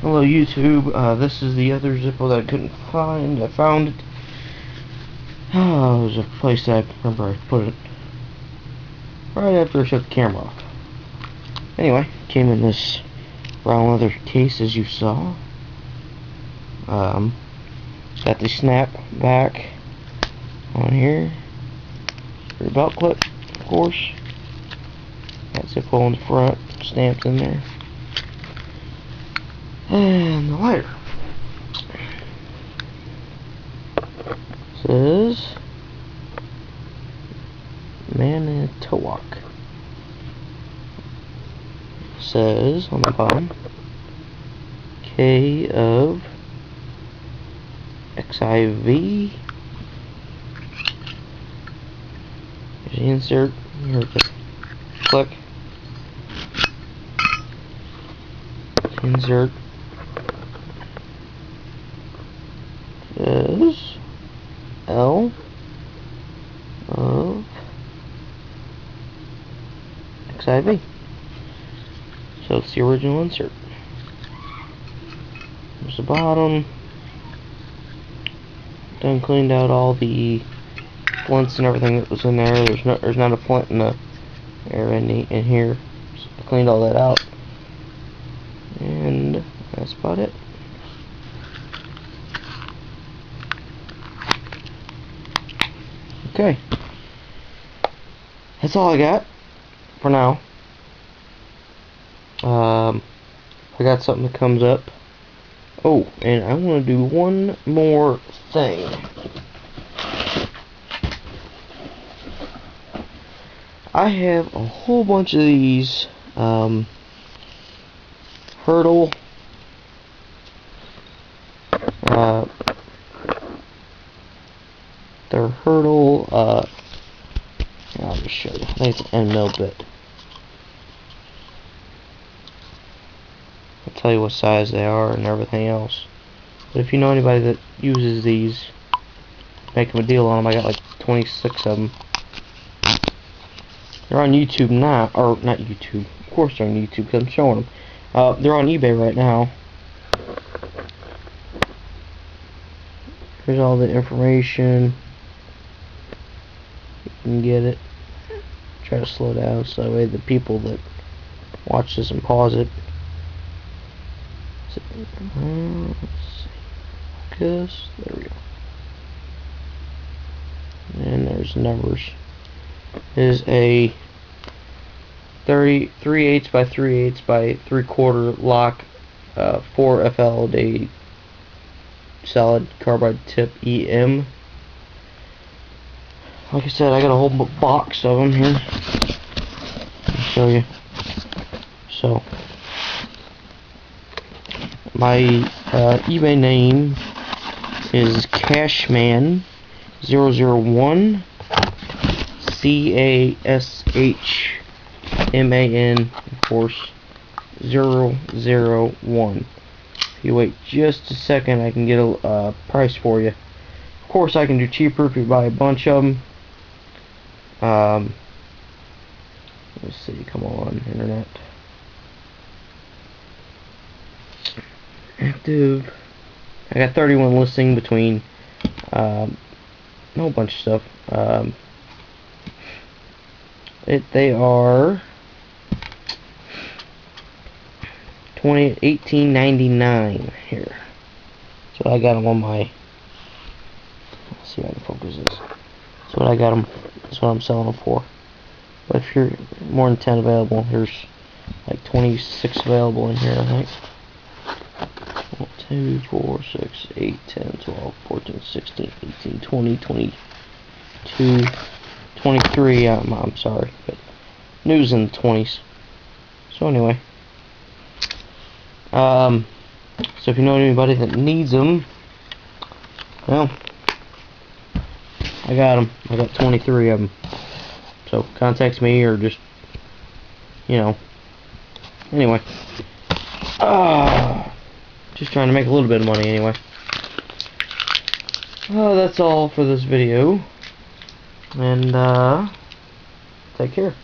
Hello YouTube, this is the other Zippo that I couldn't find. I found it. Oh, it was a place that I remember I put it right after I shut the camera off. Anyway, came in this brown leather case as you saw. Got the snap back on here. Your belt clip, of course. Got Zippo on the front, stamped in there. And the lighter says Manitowoc. Says on the bottom K of XIV. There's the insert. Here we go. Click. Insert. Is L of XIV. So it's the original insert. There's the bottom. Done cleaned out all the flints and everything that was in there. There's not a flint in in here. So I cleaned all that out. And that's about it. Okay, that's all I got for now. I got something that comes up. Oh, and I want to do one more thing. I have a whole bunch of these HERTEL they're HERTEL, I'll just show you. I think it's an end mill bit. I'll tell you what size they are and everything else. But if you know anybody that uses these, make them a deal on them. I got like 26 of them. They're on YouTube now, or not YouTube. Of course they're on YouTube because I'm showing them. They're on eBay right now. Here's all the information. You can get it. Try to slow down so that way the people that watch this and pause it. Let's see. Focus. There we go. And there's numbers. Is a 3/8 by 3/8 by 3/4 lock, 4 FLUTE solid carbide tip EM. Like I said, I got a whole box of them here. I'll show you. So, my eBay name is Cashman001. CASHMAN, of course, 001. If you wait just a second, I can get a price for you. Of course, I can do cheaper if you buy a bunch of them. Let's see, come on, internet. Active. I got 31 listing between a whole bunch of stuff. They are $18.99 here. So I got them on my. Let's see if I can focus this. That's what I got them. That's what I'm selling them for. But if you're more than 10 available, there's like 26 available in here, I think. 2, 4, 6, 8, 10, 12, 14, 16, 18, 20, 22, 23. I'm sorry, but news in the 20s. So anyway, so if you know anybody that needs them, well, I got them. I got 23 of them. So contact me or just, you know. Anyway, just trying to make a little bit of money anyway. That's all for this video. And take care.